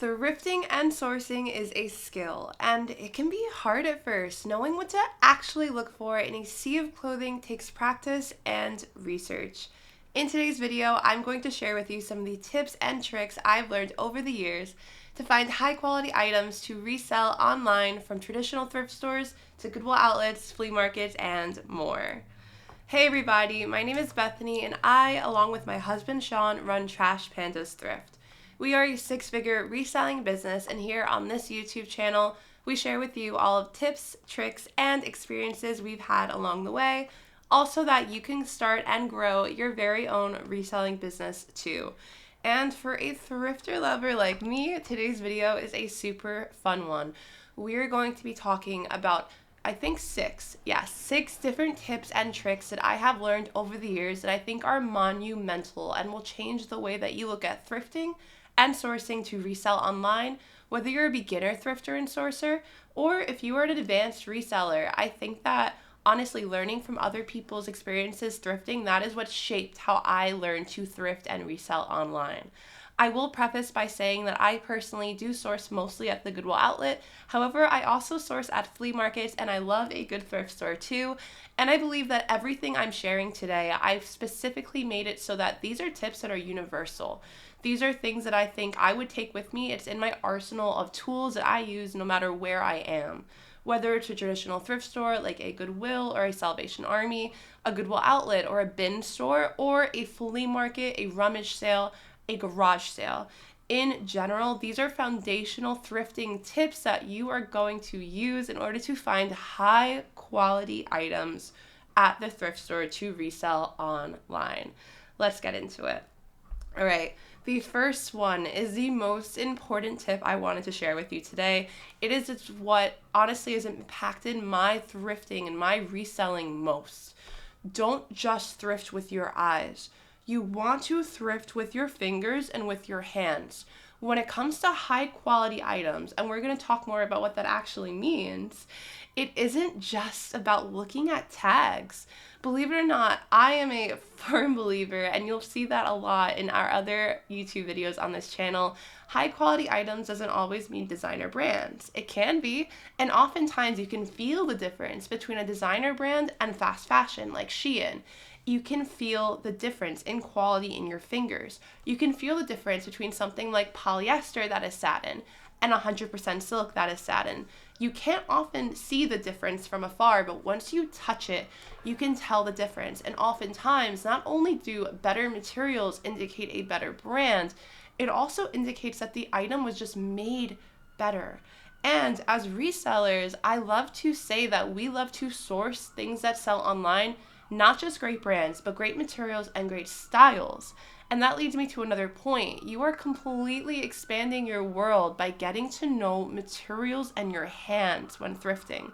Thrifting and sourcing is a skill, and it can be hard at first. Knowing what to actually look for in a sea of clothing takes practice and research. In today's video, I'm going to share with you some of the tips and tricks I've learned over the years to find high quality items to resell online, from traditional thrift stores to Goodwill outlets, flea markets, and more. Hey everybody, my name is Bethany, and I, along with my husband Sean, run Trash Pandas Thrift. We are a six-figure reselling business, and here on this YouTube channel, we share with you all of tips, tricks, and experiences we've had along the way, also that you can start and grow your very own reselling business too. And for a thrifter lover like me, today's video is a super fun one. We're going to be talking about six different tips and tricks that I have learned over the years that I think are monumental and will change the way that you look at thrifting and sourcing to resell online, whether you're a beginner thrifter and sourcer, or if you are an advanced reseller. I think that honestly, learning from other people's experiences thrifting, that is what shaped how I learned to thrift and resell online. I will preface by saying that I personally do source mostly at the Goodwill outlet. However, I also source at flea markets, and I love a good thrift store too. And I believe that everything I'm sharing today, I've specifically made it so that these are tips that are universal. These are things that I think I would take with me. It's in my arsenal of tools that I use no matter where I am. Whether it's a traditional thrift store like a Goodwill or a Salvation Army, a Goodwill outlet or a bin store, or a flea market, a rummage sale, a garage sale. In general, these are foundational thrifting tips that you are going to use in order to find high quality items at the thrift store to resell online. Let's get into it. All right. The first one is the most important tip I wanted to share with you today. It's what honestly has impacted my thrifting and my reselling most. Don't just thrift with your eyes. You want to thrift with your fingers and with your hands. When it comes to high quality items, and we're going to talk more about what that actually means, it isn't just about looking at tags. Believe it or not, I am a firm believer, and you'll see that a lot in our other YouTube videos on this channel. High quality items doesn't always mean designer brands. It can be, and oftentimes you can feel the difference between a designer brand and fast fashion like Shein. You can feel the difference in quality in your fingers. You can feel the difference between something like polyester that is satin and 100% silk that is satin. You can't often see the difference from afar, but once you touch it, you can tell the difference. And oftentimes, not only do better materials indicate a better brand, it also indicates that the item was just made better. And as resellers, I love to say that we love to source things that sell online, not just great brands, but great materials and great styles. And that leads me to another point. You are completely expanding your world by getting to know materials and your hands when thrifting.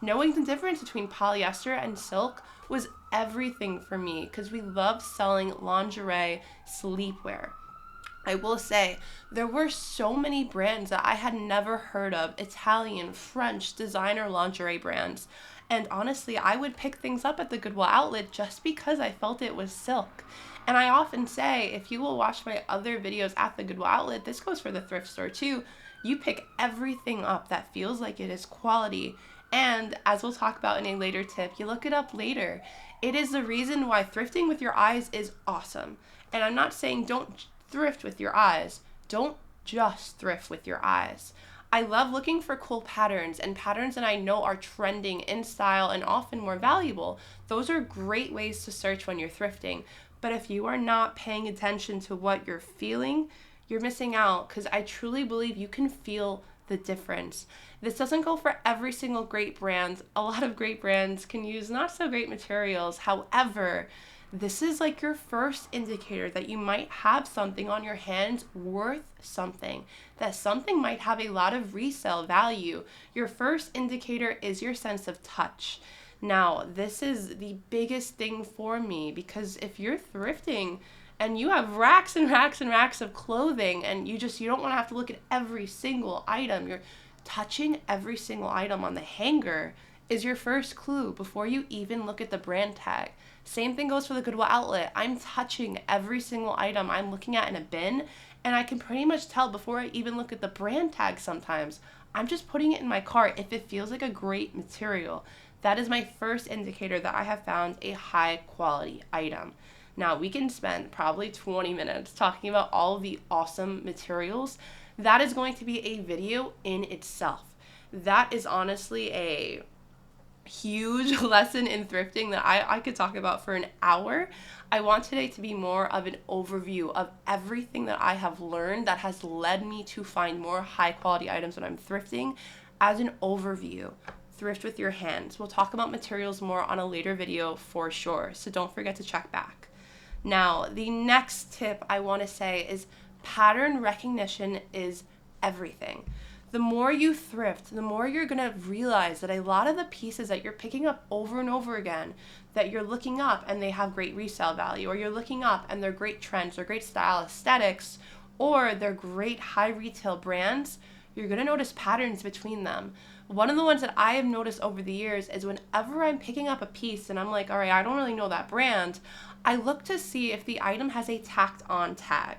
Knowing the difference between polyester and silk was everything for me because we love selling lingerie, sleepwear. I will say, there were so many brands that I had never heard of, Italian, French, designer lingerie brands. And honestly, I would pick things up at the Goodwill outlet just because I felt it was silk. And I often say, if you will watch my other videos at the Goodwill outlet, this goes for the thrift store too, you pick everything up that feels like it is quality. And as we'll talk about in a later tip, you look it up later. It is the reason why thrifting with your eyes is awesome. And I'm not saying don't thrift with your eyes. Don't just thrift with your eyes. I love looking for cool patterns and patterns that I know are trending in style and often more valuable. Those are great ways to search when you're thrifting. But if you are not paying attention to what you're feeling, you're missing out, because I truly believe you can feel the difference. This doesn't go for every single great brand. A lot of great brands can use not so great materials. However, this is like your first indicator that you might have something on your hands worth something, that something might have a lot of resale value. Your first indicator is your sense of touch. Now, this is the biggest thing for me, because if you're thrifting and you have racks and racks and racks of clothing and you don't want to have to look at every single item, you're touching every single item on the hanger is your first clue before you even look at the brand tag. Same thing goes for the Goodwill outlet. I'm touching every single item I'm looking at in a bin, And I can pretty much tell before I even look at the brand tag sometimes. I'm just putting it in my cart if it feels like a great material. That is my first indicator that I have found a high quality item. Now, we can spend probably 20 minutes talking about all of the awesome materials. That is going to be a video in itself. That is honestly a huge lesson in thrifting that I could talk about for an hour. I want today to be more of an overview of everything that I have learned that has led me to find more high quality items when I'm thrifting as an overview. Thrift with your hands. We'll talk about materials more on a later video for sure, so don't forget to check back. Now, the next tip I want to say is pattern recognition is everything. The more you thrift, the more you're going to realize that a lot of the pieces that you're picking up over and over again, that you're looking up and they have great resale value, or you're looking up and they're great trends or great style aesthetics, or they're great high retail brands, you're going to notice patterns between them. One of the ones that I have noticed over the years is whenever I'm picking up a piece and I'm like, all right, I don't really know that brand, I look to see if the item has a tacked on tag.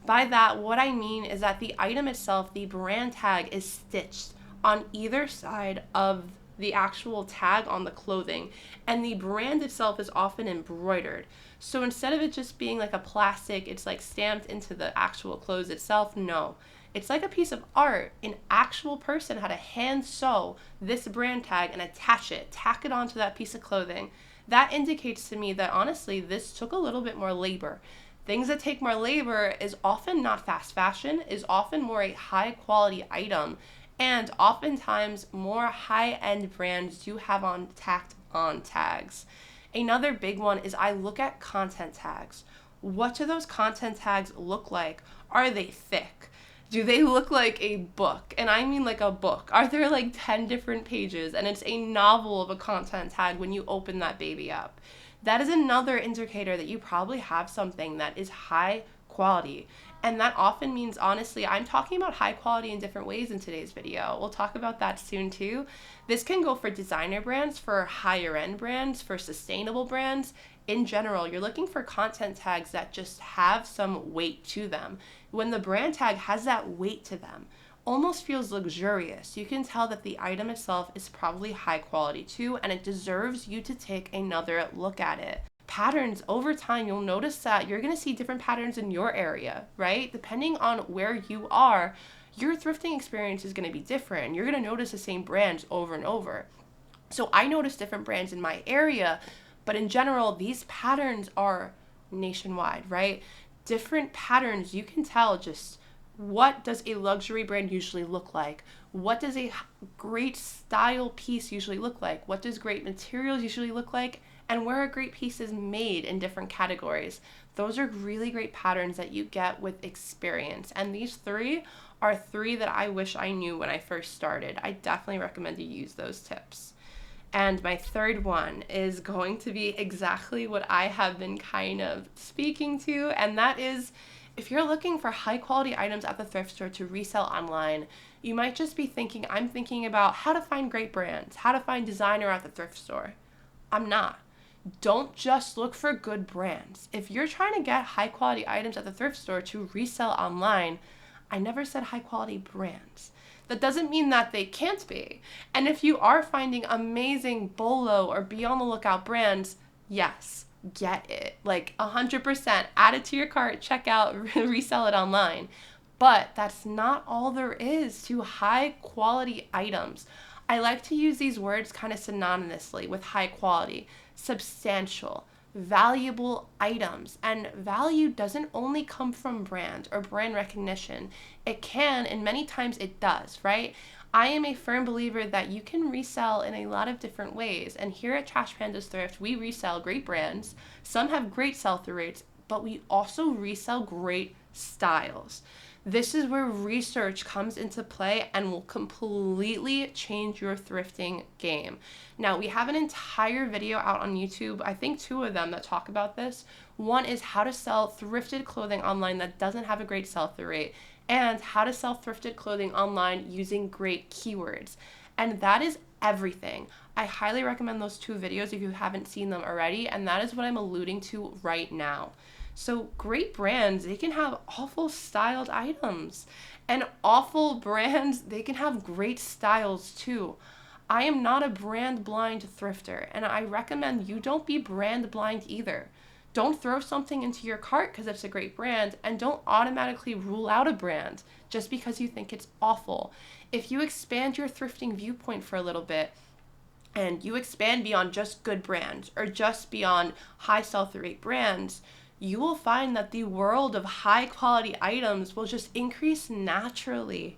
By that, what I mean is that the item itself, the brand tag, is stitched on either side of the actual tag on the clothing, and the brand itself is often embroidered. So instead of it just being like a plastic, it's like stamped into the actual clothes itself, no. It's like a piece of art. An actual person had to hand sew this brand tag and attach it, tack it onto that piece of clothing. That indicates to me that honestly, this took a little bit more labor. Things that take more labor is often not fast fashion, is often more a high quality item, and oftentimes more high-end brands do have on tacked on tags. Another big one is I look at content tags. What do those content tags look like? Are they thick? Do they look like a book? And I mean like a book. Are there like 10 different pages and it's a novel of a content tag when you open that baby up? That is another indicator that you probably have something that is high quality. And that often means, honestly, I'm talking about high quality in different ways in today's video. We'll talk about that soon too. This can go for designer brands, for higher end brands, for sustainable brands. In general, you're looking for content tags that just have some weight to them. When the brand tag has that weight to them, almost feels luxurious. You can tell that the item itself is probably high quality too, and it deserves you to take another look at it. Patterns over time, you'll notice that you're going to see different patterns in your area, right? Depending on where you are, your thrifting experience is going to be different. You're going to notice the same brands over and over. So I notice different brands in my area, but in general, these patterns are nationwide, right? Different patterns, you can tell just what does a luxury brand usually look like? What does a great style piece usually look like? What does great materials usually look like? And where are great pieces made in different categories? Those are really great patterns that you get with experience. And these three are three that I wish I knew when I first started. I definitely recommend you use those tips. And my third one is going to be exactly what I have been kind of speaking to, and that is if you're looking for high quality items at the thrift store to resell online, you might just be thinking, I'm thinking about how to find great brands, how to find designer at the thrift store. I'm not. Don't just look for good brands. If you're trying to get high quality items at the thrift store to resell online, I never said high quality brands. That doesn't mean that they can't be. And if you are finding amazing Bolo or be on the lookout brands, yes, get it. Like 100%, add it to your cart, check out, resell it online. But that's not all there is to high quality items. I like to use these words kind of synonymously with high quality, substantial, valuable items. And value doesn't only come from brand or brand recognition. It can, and many times it does, right? I am a firm believer that you can resell in a lot of different ways. And here at Trash Pandas Thrift, we resell great brands. Some have great sell-through rates, but we also resell great styles. This is where research comes into play and will completely change your thrifting game. Now, we have an entire video out on YouTube, I think 2 of them that talk about this. One is how to sell thrifted clothing online that doesn't have a great sell-through rate, and how to sell thrifted clothing online using great keywords. And that is everything. I highly recommend those 2 videos if you haven't seen them already, and that is what I'm alluding to right now. So great brands, they can have awful styled items. And awful brands, they can have great styles too. I am not a brand blind thrifter, and I recommend you don't be brand blind either. Don't throw something into your cart because it's a great brand, and don't automatically rule out a brand just because you think it's awful. If you expand your thrifting viewpoint for a little bit, and you expand beyond just good brands or just beyond high sell-through rate brands, you will find that the world of high quality items will just increase naturally,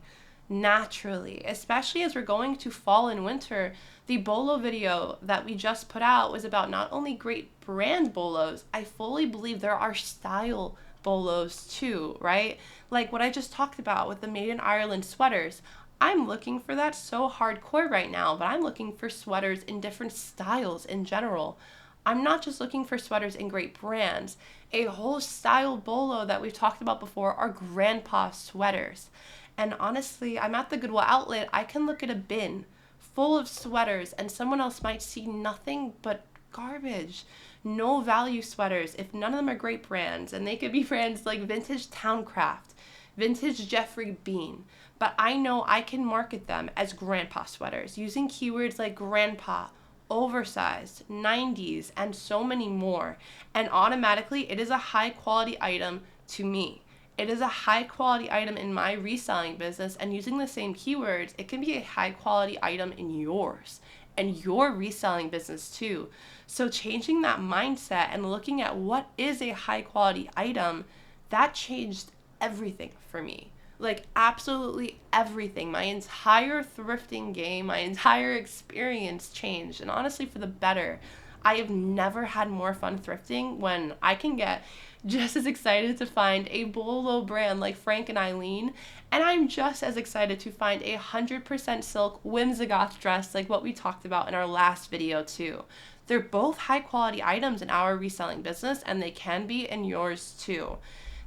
especially as we're going to fall and winter. The bolo video that we just put out was about not only great brand bolos, I fully believe there are style bolos too, right? Like what I just talked about with the Made in Ireland sweaters. I'm looking for that so hardcore right now, but I'm looking for sweaters in different styles in general. I'm not just looking for sweaters in great brands. A whole style bolo that we've talked about before are grandpa sweaters. And honestly, I'm at the Goodwill outlet. I can look at a bin full of sweaters and someone else might see nothing but garbage. No value sweaters if none of them are great brands. And they could be brands like Vintage Towncraft, Vintage Jeffrey Bean. But I know I can market them as grandpa sweaters using keywords like grandpa, oversized, 90s, and so many more. And automatically, it is a high quality item to me. It is a high quality item in my reselling business, and using the same keywords, it can be a high quality item in yours and your reselling business too. So changing that mindset and looking at what is a high quality item, that changed everything for me. Like absolutely everything. My entire thrifting game, my entire experience changed, and honestly for the better. I have never had more fun thrifting when I can get just as excited to find a bolo brand like Frank and Eileen, and I'm just as excited to find a 100% silk whimsigoth dress like what we talked about in our last video too. They're both high quality items in our reselling business, and they can be in yours too.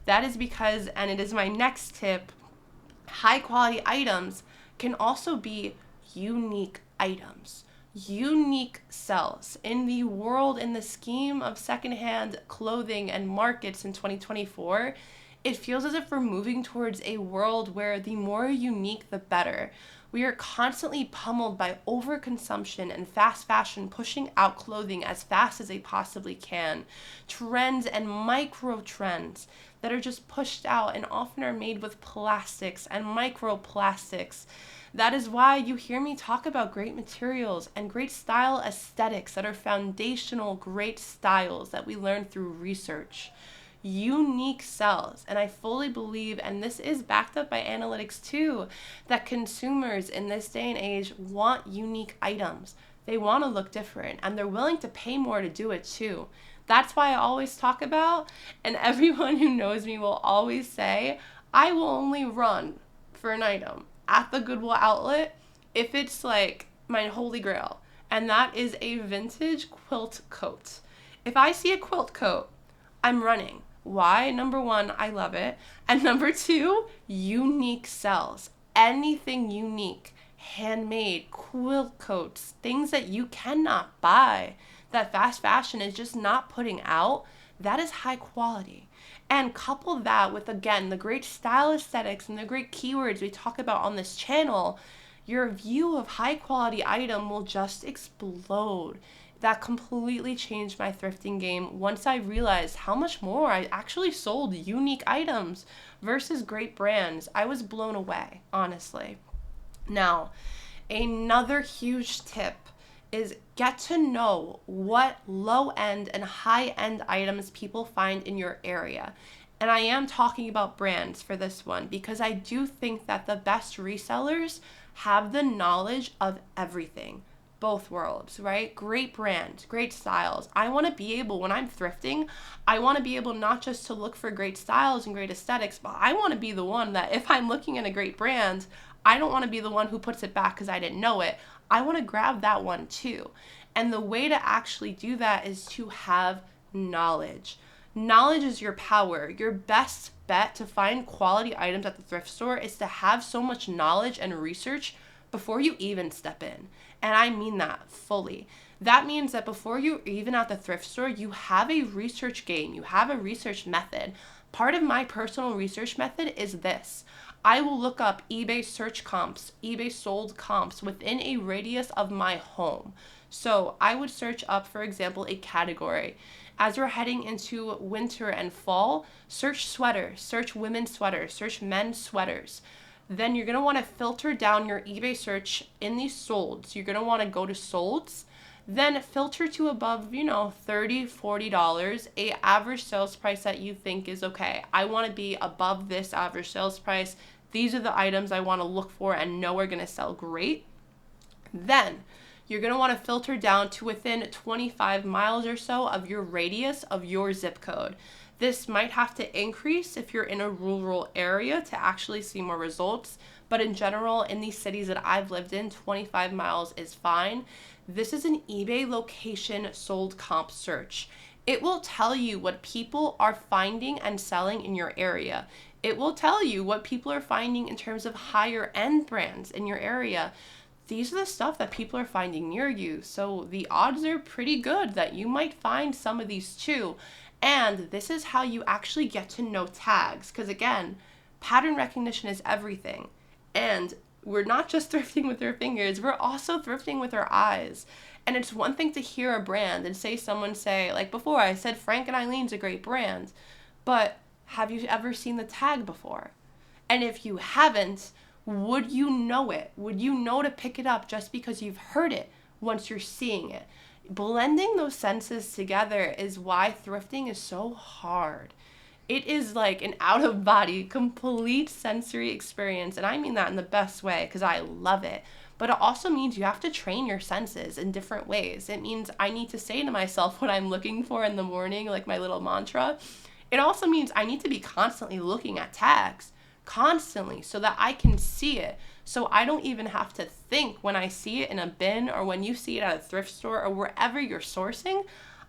That is because, and it is my next tip, high quality items can also be unique items, unique sells. In the world, in the scheme of secondhand clothing and markets in 2024, it feels as if we're moving towards a world where the more unique, the better. We are constantly pummeled by overconsumption and fast fashion pushing out clothing as fast as they possibly can. Trends and micro trends that are just pushed out and often are made with plastics and microplastics. That is why you hear me talk about great materials and great style aesthetics that are foundational, great styles that we learn through research. Unique sells, and I fully believe, and this is backed up by analytics too, that consumers in this day and age want unique items. They want to look different, and they're willing to pay more to do it too. That's why I always talk about, and everyone who knows me will always say, I will only run for an item at the Goodwill outlet if it's like my holy grail, and that is a vintage quilt coat. If I see a quilt coat, I'm running. Why? Number one, I love it. And number two, unique sells. Anything unique, handmade, quilt coats, things that you cannot buy, that fast fashion is just not putting out, that is high quality. And couple that with, again, the great style aesthetics and the great keywords we talk about on this channel, your view of high quality item will just explode. That completely changed my thrifting game once I realized how much more I actually sold unique items versus great brands. I was blown away, honestly. Now, another huge tip is get to know what low-end and high-end items people find in your area. And I am talking about brands for this one because I do think that the best resellers have the knowledge of everything. Both worlds, right? Great brands, great styles. I want to be able, when I'm thrifting, I want to be able not just to look for great styles and great aesthetics, but I want to be the one that if I'm looking at a great brand, I don't want to be the one who puts it back because I didn't know it. I want to grab that one too. And the way to actually do that is to have knowledge. Knowledge is your power. Your best bet to find quality items at the thrift store is to have so much knowledge and research before you even step in. And I mean that fully. That means that before you're even at the thrift store, you have a research game, you have a research method. Part of my personal research method is this. I will look up eBay search comps, eBay sold comps within a radius of my home. So I would search up, for example, a category. As we're heading into winter and fall, search sweaters, search women's sweaters, search men's sweaters. Then you're going to want to filter down your eBay search in these solds. You're going to want to go to solds, then filter to above, $30, $40, a average sales price that you think is okay. I want to be above this average sales price. These are the items I want to look for and know are going to sell great. Then you're going to want to filter down to within 25 miles or so of your radius of your zip code. This might have to increase if you're in a rural area to actually see more results. But in general, in these cities that I've lived in, 25 miles is fine. This is an eBay location sold comp search. It will tell you what people are finding and selling in your area. It will tell you what people are finding in terms of higher end brands in your area. These are the stuff that people are finding near you. So the odds are pretty good that you might find some of these too. And this is how you actually get to know tags. Because again, pattern recognition is everything. And we're not just thrifting with our fingers, we're also thrifting with our eyes. And it's one thing to hear a brand and someone say, like before I said Frank and Eileen's a great brand, but have you ever seen the tag before? And if you haven't, would you know it? Would you know to pick it up just because you've heard it once you're seeing it? Blending those senses together is why thrifting is so hard. It is like an out-of-body, complete sensory experience, and I mean that in the best way because I love it. But it also means you have to train your senses in different ways. It means I need to say to myself what I'm looking for in the morning, like my little mantra. It also means I need to be constantly looking at tags, constantly, so that I can see it. So I don't even have to think when I see it in a bin or when you see it at a thrift store or wherever you're sourcing.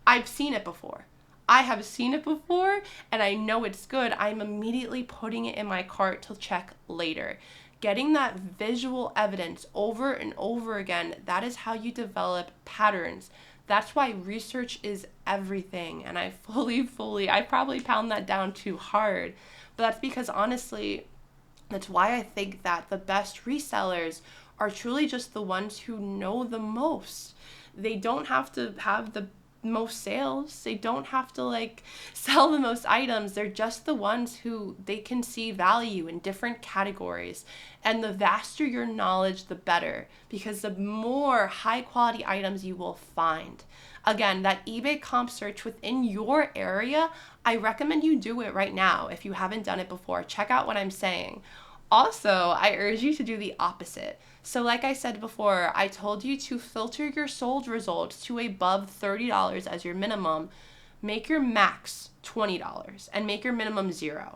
I've seen it before. I have seen it before and I know it's good. I'm immediately putting it in my cart to check later. Getting that visual evidence over and over again, that is how you develop patterns. That's why research is everything. And I I probably pound that down too hard. But that's because honestly, that's why I think that the best resellers are truly just the ones who know the most. They don't have to have the most sales. They don't have to sell the most items. They're just the ones who they can see value in different categories. And the vaster your knowledge, the better, because the more high quality items you will find. Again, that eBay comp search within your area, I recommend you do it right now if you haven't done it before. Check out what I'm saying. Also, I urge you to do the opposite. So like I said before, I told you to filter your sold results to above $30 as your minimum. Make your max $20 and make your minimum $0.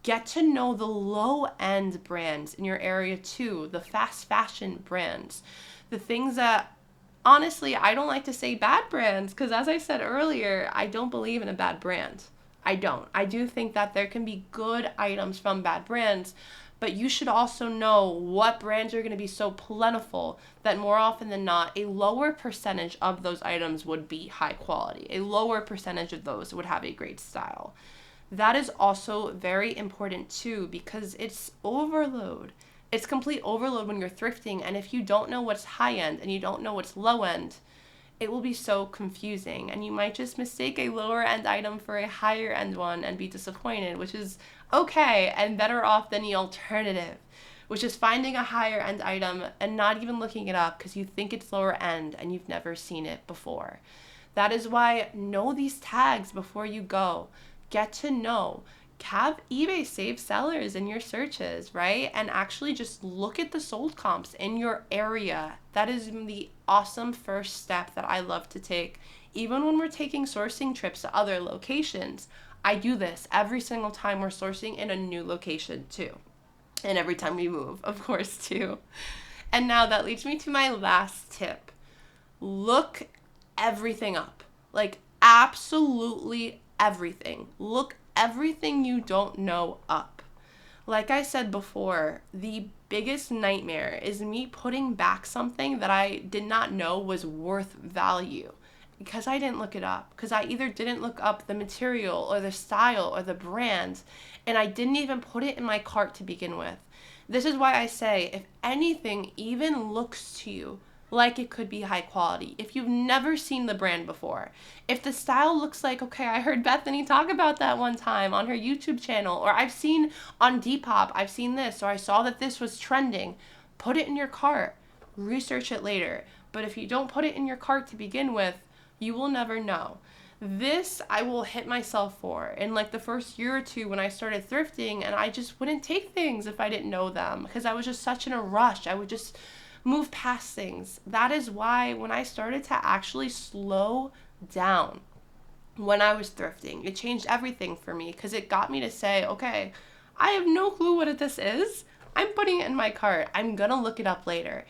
Get to know the low-end brands in your area too, the fast fashion brands, the things that honestly, I don't like to say bad brands because as I said earlier, I don't believe in a bad brand. I don't. I do think that there can be good items from bad brands, but you should also know what brands are going to be so plentiful that more often than not, a lower percentage of those items would be high quality. A lower percentage of those would have a great style. That is also very important too because it's overload. It's complete overload when you're thrifting, and if you don't know what's high end and you don't know what's low end, it will be so confusing, and you might just mistake a lower end item for a higher end one and be disappointed, which is okay and better off than the alternative, which is finding a higher end item and not even looking it up because you think it's lower end and you've never seen it before. That is why know these tags before you go. Get to know. Have eBay save sellers in your searches, right? And actually just look at the sold comps in your area. That is the awesome first step that I love to take. Even when we're taking sourcing trips to other locations, I do this every single time we're sourcing in a new location too. And every time we move, of course, too. And now that leads me to my last tip. Look everything up. Absolutely everything. Look everything you don't know up. Like I said before, the biggest nightmare is me putting back something that I did not know was worth value because I didn't look it up, because I either didn't look up the material or the style or the brand, and I didn't even put it in my cart to begin with. This is why I say, if anything even looks to you like it could be high quality, if you've never seen the brand before, if the style looks like, okay, I heard Bethany talk about that one time on her YouTube channel, or I've seen on Depop, I've seen this, or I saw that this was trending, put it in your cart, research it later. But if you don't put it in your cart to begin with, you will never know. This I will hit myself for in like the first year or two when I started thrifting, and I just wouldn't take things if I didn't know them because I was just such in a rush. I would just move past things. That is why when I started to actually slow down when I was thrifting, it changed everything for me because it got me to say, okay, I have no clue what this is. I'm putting it in my cart. I'm gonna look it up later.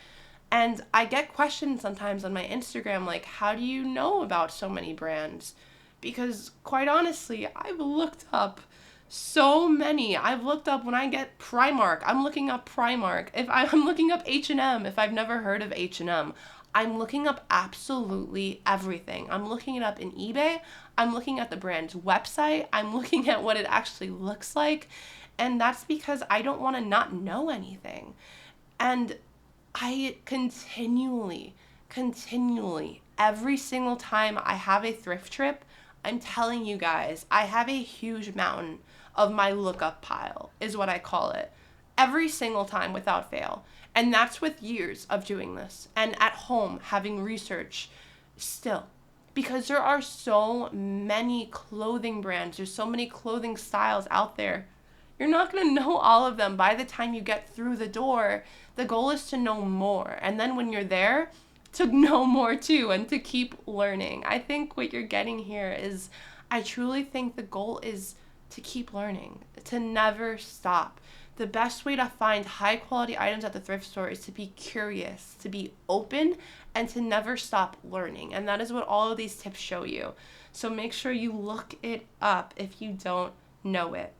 And I get questions sometimes on my Instagram like, how do you know about so many brands? Because quite honestly, I've looked up so many. I've looked up when I get Primark, I'm looking up Primark. If I'm looking up H&M, if I've never heard of H&M, I'm looking up absolutely everything. I'm looking it up in eBay. I'm looking at the brand's website. I'm looking at what it actually looks like. And that's because I don't want to not know anything. And I continually, every single time I have a thrift trip, I'm telling you guys, I have a huge mountain of my lookup pile, is what I call it. Every single time without fail. And that's with years of doing this. And at home, having research still. Because there are so many clothing brands, there's so many clothing styles out there. You're not going to know all of them by the time you get through the door. The goal is to know more. And then when you're there, to know more too and to keep learning. I think what you're getting here is, I truly think the goal is to keep learning, to never stop. The best way to find high quality items at the thrift store is to be curious, to be open, and to never stop learning. And that is what all of these tips show you. So make sure you look it up if you don't know it.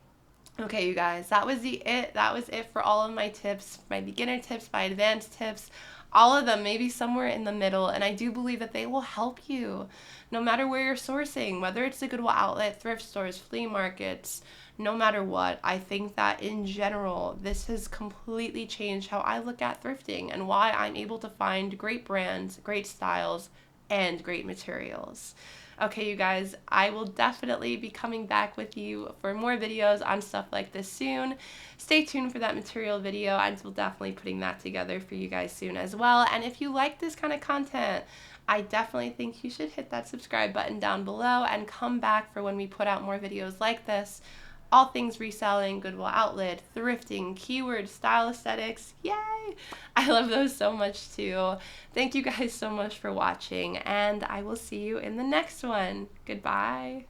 Okay, you guys, that was it for all of my tips, my beginner tips, my advanced tips, all of them, maybe somewhere in the middle. And I do believe that they will help you no matter where you're sourcing, whether it's a Goodwill outlet, thrift stores, flea markets, no matter what. I think that in general, this has completely changed how I look at thrifting and why I'm able to find great brands, great styles, and great materials. Okay, you guys, I will definitely be coming back with you for more videos on stuff like this soon. Stay tuned for that material video. I will definitely be putting that together for you guys soon as well. And if you like this kind of content, I definitely think you should hit that subscribe button down below and come back for when we put out more videos like this. All things reselling, Goodwill outlet, thrifting, keywords, style aesthetics. Yay! I love those so much too. Thank you guys so much for watching, and I will see you in the next one. Goodbye.